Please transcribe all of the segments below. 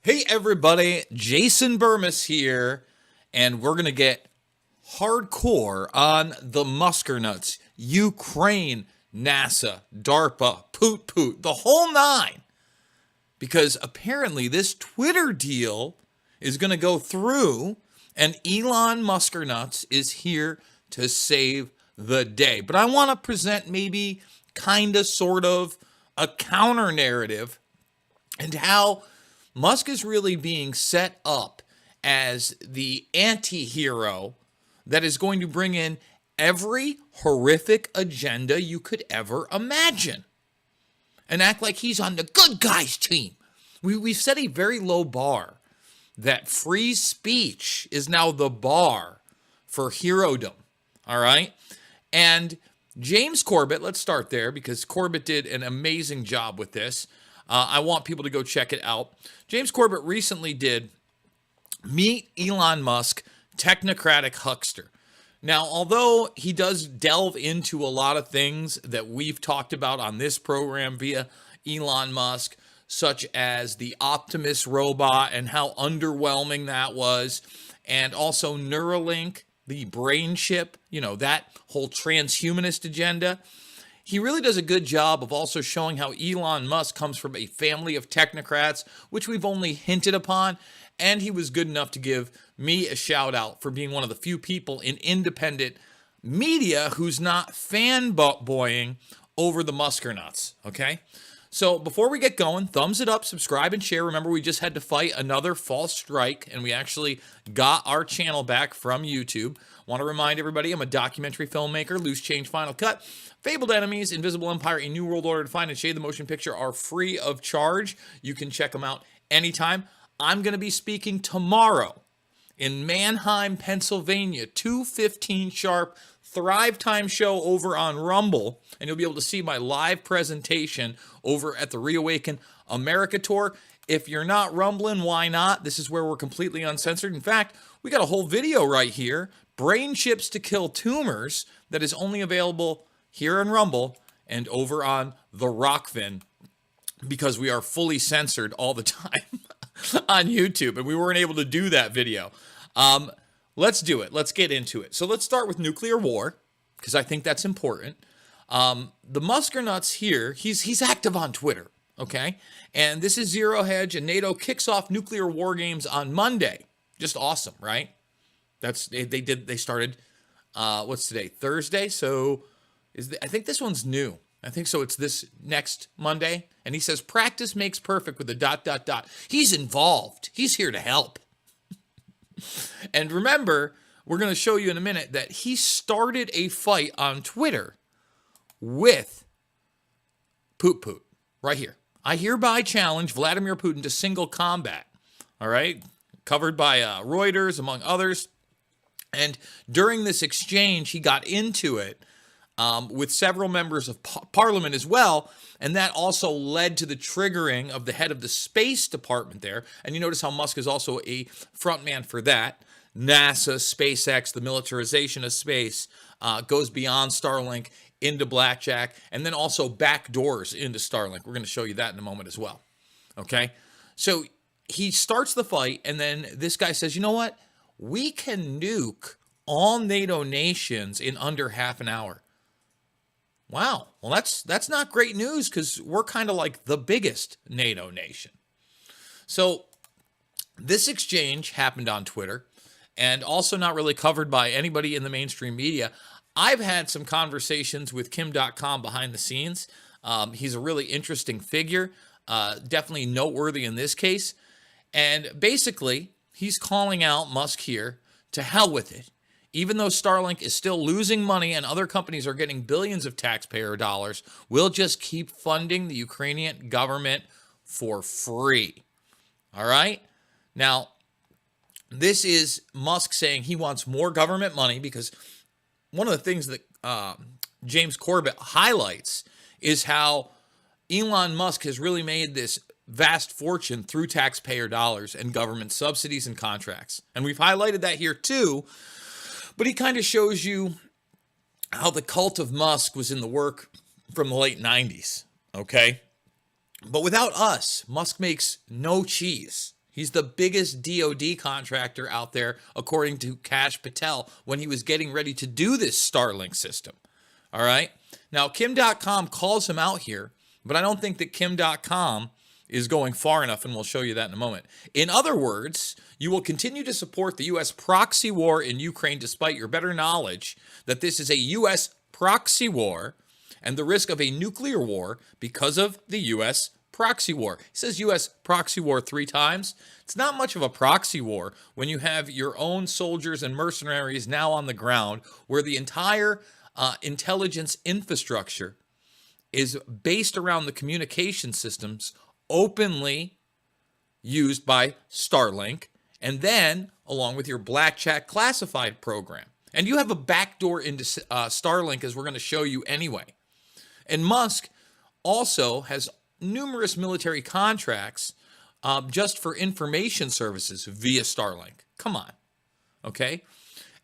Hey everybody, Jason Bermas here, and we're going to get hardcore on the Muskernuts, Ukraine, NASA, DARPA, Poot, the whole nine. Because apparently this Twitter deal is going to go through, and Elon Muskernuts is here to save the day. But I want to present maybe kind of sort of a counter narrative and how Musk is really being set up as the anti-hero that is going to bring in every horrific agenda you could ever imagine and act like he's on the good guys team. We've set a very low bar that free speech is now the bar for herodom, all right? And James Corbett, let's start there because Corbett did an amazing job with this. I want people to go check it out. James Corbett recently did Meet Elon Musk, Technocratic Huckster. Now, although he does delve into a lot of things that we've talked about on this program via Elon Musk, such as the Optimus robot and how underwhelming that was, and also Neuralink, the brain chip, that whole transhumanist agenda. He really does a good job of also showing how Elon Musk comes from a family of technocrats, which we've only hinted upon, and he was good enough to give me a shout out for being one of the few people in independent media who's not fanboying over the Muskernuts, okay? So before we get going, thumbs it up, subscribe, and share. Remember, we just had to fight another false strike, and we actually got our channel back from YouTube. Want to remind everybody, I'm a documentary filmmaker. Loose Change, Final Cut, Fabled Enemies, Invisible Empire, A New World Order Defined, and Shade the Motion Picture are free of charge. You can check them out anytime. I'm going to be speaking tomorrow in Manheim, Pennsylvania, 2:15 sharp, Thrive Time show over on Rumble, and you'll be able to see my live presentation over at the Reawaken America Tour. If you're not rumbling, why not? This is where we're completely uncensored. In fact, we got a whole video right here, Brain Chips to Kill Tumors, that is only available here on Rumble and over on the Rockfin, because we are fully censored all the time on YouTube, and we weren't able to do that video. Let's do it. Let's get into it. So let's start with nuclear war, because I think that's important. The Muskernuts here, he's active on Twitter, okay? And this is Zero Hedge, and NATO kicks off nuclear war games on Monday. Just awesome, right? They started, what's today? Thursday? So I think this one's new. I think so. It's this next Monday. And he says, practice makes perfect with a ... He's involved. He's here to help. And remember, we're going to show you in a minute that he started a fight on Twitter with Poot right here. I hereby challenge Vladimir Putin to single combat. All right. Covered by Reuters, among others. And during this exchange, he got into it with several members of parliament as well. And that also led to the triggering of the head of the space department there. And you notice how Musk is also a frontman for that. NASA, SpaceX, the militarization of space goes beyond Starlink into Blackjack, and then also back doors into Starlink. We're going to show you that in a moment as well. Okay? So he starts the fight, and then this guy says, you know what? We can nuke all NATO nations in under half an hour. Wow. Well, that's not great news, because we're kind of like the biggest NATO nation. So this exchange happened on Twitter, and also not really covered by anybody in the mainstream media. I've had some conversations with Kim.com behind the scenes. He's a really interesting figure, definitely noteworthy in this case. And basically, he's calling out Musk here to hell with it. Even though Starlink is still losing money and other companies are getting billions of taxpayer dollars, we'll just keep funding the Ukrainian government for free. All right? Now, this is Musk saying he wants more government money, because one of the things that James Corbett highlights is how Elon Musk has really made this vast fortune through taxpayer dollars and government subsidies and contracts. And we've highlighted that here too. But he kind of shows you how the cult of Musk was in the work from the late 90s, okay? But without us, Musk makes no cheese. He's the biggest DoD contractor out there, according to Kash Patel, when he was getting ready to do this Starlink system. All right? Now, Kim.com calls him out here, but I don't think that Kim.com is going far enough, and we'll show you that in a moment. In other words, you will continue to support the U.S. proxy war in Ukraine despite your better knowledge that this is a U.S. proxy war and the risk of a nuclear war because of the U.S. proxy war. He says U.S. proxy war 3 times. It's not much of a proxy war when you have your own soldiers and mercenaries now on the ground where the entire intelligence infrastructure is based around the communication systems openly used by Starlink, and then along with your blackjack classified program. And you have a backdoor into Starlink, as we're going to show you anyway. And Musk also has numerous military contracts just for information services via Starlink. Come on, okay?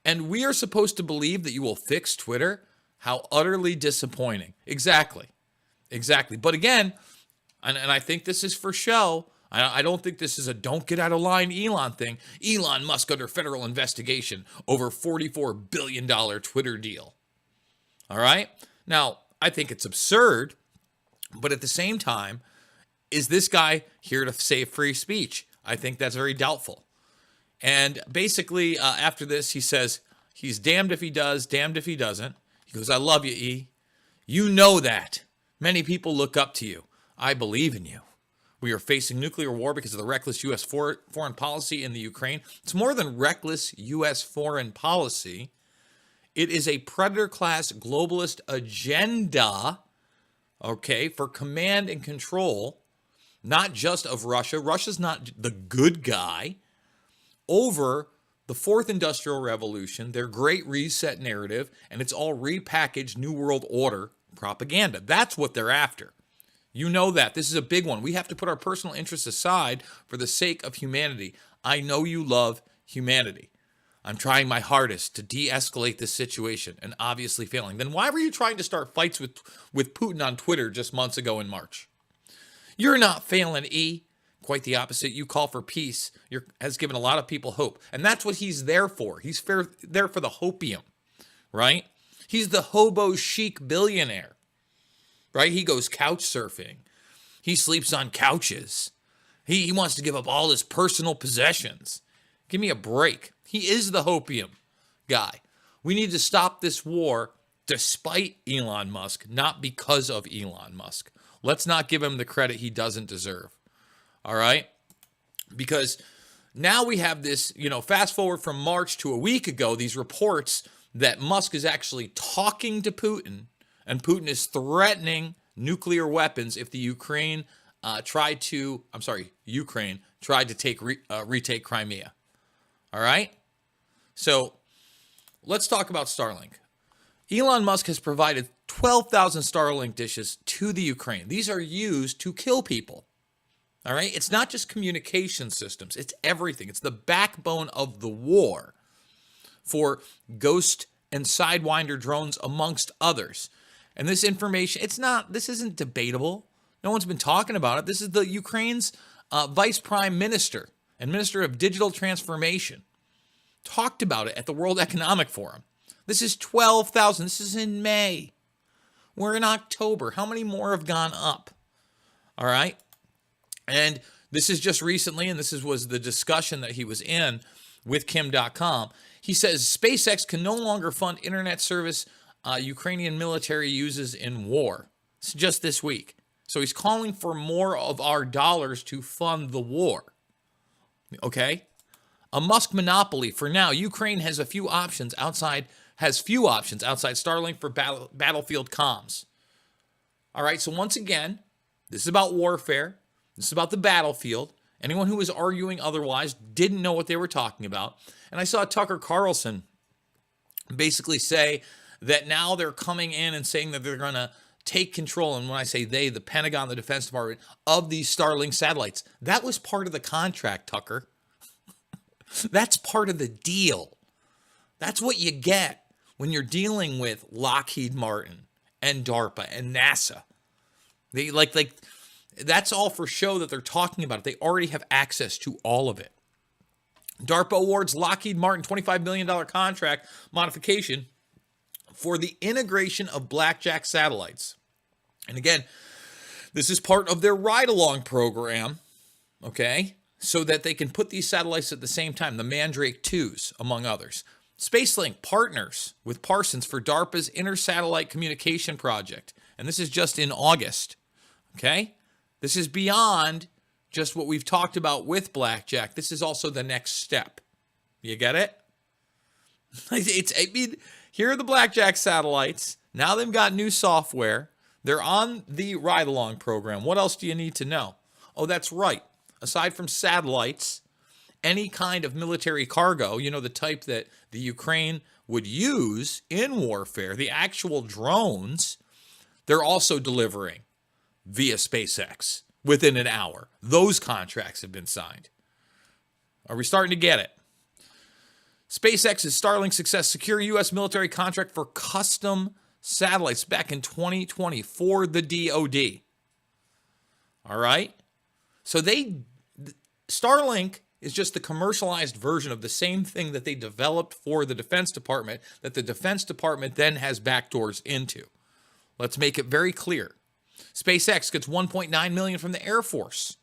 And we are supposed to believe that you will fix Twitter? How utterly disappointing. Exactly. But again, and I think this is for show. I don't think this is a don't get out of line Elon thing. Elon Musk under federal investigation over $44 billion Twitter deal. All right? Now, I think it's absurd, but at the same time, is this guy here to save free speech? I think that's very doubtful. And basically, after this, he says, he's damned if he does, damned if he doesn't. He goes, I love you, E. You know that. Many people look up to you. I believe in you. We are facing nuclear war because of the reckless U.S. foreign policy in the Ukraine. It's more than reckless U.S. foreign policy. It is a predator-class globalist agenda, okay, for command and control, not just of Russia. Russia's not the good guy. Over the Fourth Industrial Revolution, their Great Reset narrative, and it's all repackaged New World Order propaganda. That's what they're after. You know that. This is a big one. We have to put our personal interests aside for the sake of humanity. I know you love humanity. I'm trying my hardest to de-escalate this situation and obviously failing. Then why were you trying to start fights with Putin on Twitter just months ago in March? You're not failing, E. Quite the opposite. You call for peace. Has given a lot of people hope. And that's what he's there for. He's there for the hopium, right? He's the hobo chic billionaire, right? He goes couch surfing. He sleeps on couches. He wants to give up all his personal possessions. Give me a break. He is the hopium guy. We need to stop this war despite Elon Musk, not because of Elon Musk. Let's not give him the credit he doesn't deserve. All right? Because now we have this, fast forward from March to a week ago, these reports that Musk is actually talking to Putin, and Putin is threatening nuclear weapons if the Ukraine tried to retake Crimea. All right? So let's talk about Starlink. Elon Musk has provided 12,000 Starlink dishes to the Ukraine. These are used to kill people. All right? It's not just communication systems. It's everything. It's the backbone of the war for Ghost and Sidewinder drones, amongst others. And this information, this isn't debatable. No one's been talking about it. This is the Ukraine's Vice Prime Minister and Minister of Digital Transformation talked about it at the World Economic Forum. This is 12,000. This is in May. We're in October. How many more have gone up? All right. And this is just recently, and this was the discussion that he was in with Kim.com. He says SpaceX can no longer fund internet service Ukrainian military uses in war. It's just this week. So he's calling for more of our dollars to fund the war. Okay? A Musk monopoly for now. Ukraine has few options outside Starlink for battlefield comms. All right, so once again, this is about warfare. This is about the battlefield. Anyone who was arguing otherwise didn't know what they were talking about. And I saw Tucker Carlson basically say that now they're coming in and saying that they're going to take control, and when I say they, the Pentagon, the Defense Department, of these Starlink satellites. That was part of the contract, Tucker. That's part of the deal. That's what you get when you're dealing with Lockheed Martin and DARPA and NASA. They That's all for show that they're talking about. They already have access to all of it. DARPA awards Lockheed Martin $25 million contract modification for the integration of Blackjack satellites. And again, this is part of their ride-along program, okay, so that they can put these satellites at the same time, the Mandrake 2s, among others. SpaceLink partners with Parsons for DARPA's Inter-Satellite Communication Project. And this is just in August, okay? This is beyond just what we've talked about with Blackjack. This is also the next step. You get it? Here are the Blackjack satellites. Now they've got new software. They're on the ride-along program. What else do you need to know? Oh, that's right. Aside from satellites, any kind of military cargo, the type that the Ukraine would use in warfare, the actual drones, they're also delivering via SpaceX within an hour. Those contracts have been signed. Are we starting to get it? SpaceX's Starlink success secure U.S. military contract for custom satellites back in 2020 for the DoD. All right? So Starlink is just the commercialized version of the same thing that they developed for the Defense Department that the Defense Department then has backdoors into. Let's make it very clear. SpaceX gets $1.9 million from the Air Force.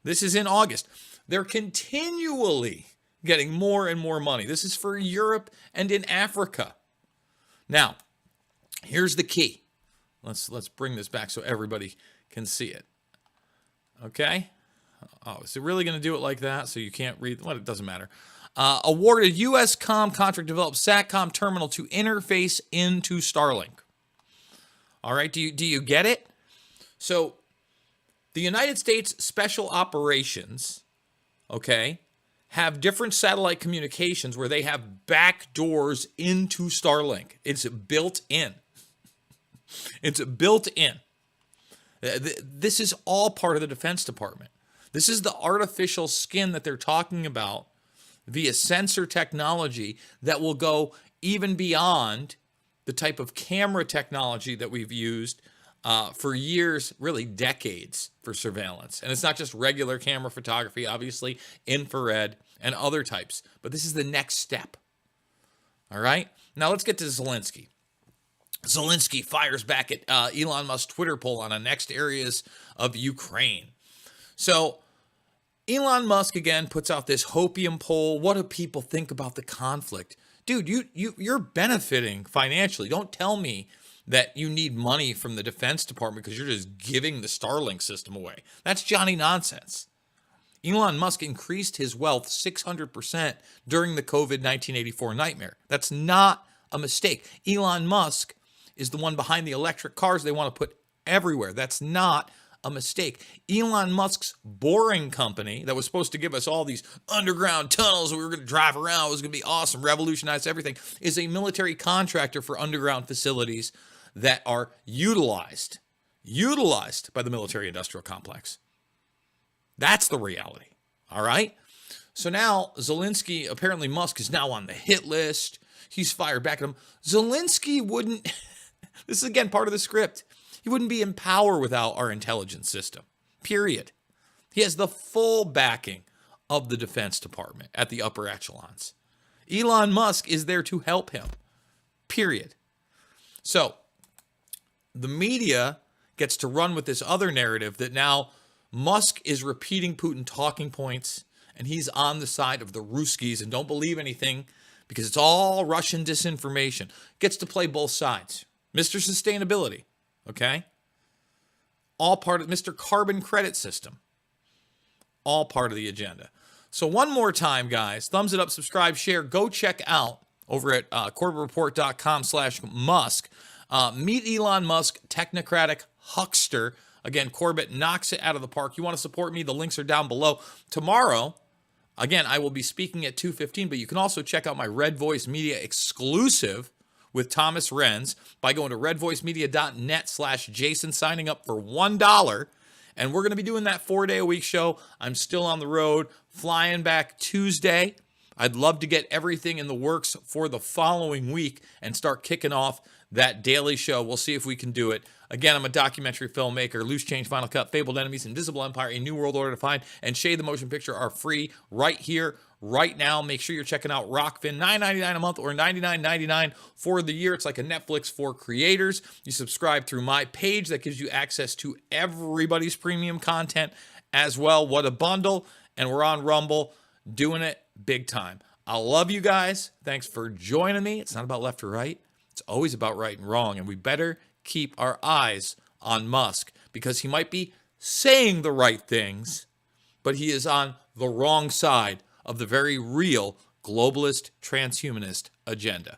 This is in August. They're continually getting more and more money. This is for Europe and in Africa. Now, here's the key. Let's bring this back so everybody can see it. Okay? Oh, is it really going to do it like that so you can't read? Well, it doesn't matter. Awarded U.S. comm contract developed SATCOM terminal to interface into Starlink. All right, do you get it? So the United States Special Operations, okay, have different satellite communications where they have back doors into Starlink. It's built in. It's built in. This is all part of the Defense Department. This is the artificial skin that they're talking about via sensor technology that will go even beyond the type of camera technology that we've used for years, really decades, for surveillance. And it's not just regular camera photography, obviously, infrared and other types. But this is the next step. All right? Now let's get to Zelensky. Zelensky fires back at Elon Musk's Twitter poll on the next areas of Ukraine. So Elon Musk, again, puts out this hopium poll. What do people think about the conflict? Dude, you're benefiting financially. Don't tell me that you need money from the Defense Department because you're just giving the Starlink system away. That's Johnny nonsense. Elon Musk increased his wealth 600% during the COVID 1984 nightmare. That's not a mistake. Elon Musk is the one behind the electric cars they want to put everywhere. That's not a mistake. Elon Musk's boring company that was supposed to give us all these underground tunnels that we were going to drive around, it was going to be awesome, revolutionize everything, is a military contractor for underground facilities that are utilized by the military industrial complex. That's the reality. All right? So now Zelensky, apparently Musk is now on the hit list. He's fired back at him. Zelensky wouldn't, this is again part of the script. He wouldn't be in power without our intelligence system, period. He has the full backing of the Defense Department at the upper echelons. Elon Musk is there to help him, period. So the media gets to run with this other narrative that now Musk is repeating Putin talking points and he's on the side of the Ruskies and don't believe anything because it's all Russian disinformation. Gets to play both sides. Mr. Sustainability. Okay? All part of Mr. Carbon Credit System. All part of the agenda. So one more time, guys, thumbs it up, subscribe, share. Go check out over at CorbettReport.com/Musk. Meet Elon Musk, technocratic huckster. Again, Corbett knocks it out of the park. You want to support me? The links are down below. Tomorrow, again, I will be speaking at 2:15, but you can also check out my Red Voice Media exclusive with Thomas Renz by going to redvoicemedia.net/Jason, signing up for $1. And we're going to be doing that 4-day-a-week show. I'm still on the road, flying back Tuesday. I'd love to get everything in the works for the following week and start kicking off that daily show. We'll see if we can do it. Again, I'm a documentary filmmaker. Loose Change, Final Cut, Fabled Enemies, Invisible Empire, A New World Order to Find, and Shade the Motion Picture are free right here, right now. Make sure you're checking out Rockfin, $9.99 a month or $99.99 for the year. It's like a Netflix for creators. You subscribe through my page. That gives you access to everybody's premium content as well. What a bundle. And we're on Rumble doing it big time. I love you guys. Thanks for joining me. It's not about left or right. It's always about right and wrong. And we better keep our eyes on Musk because he might be saying the right things, but he is on the wrong side of the very real globalist transhumanist agenda.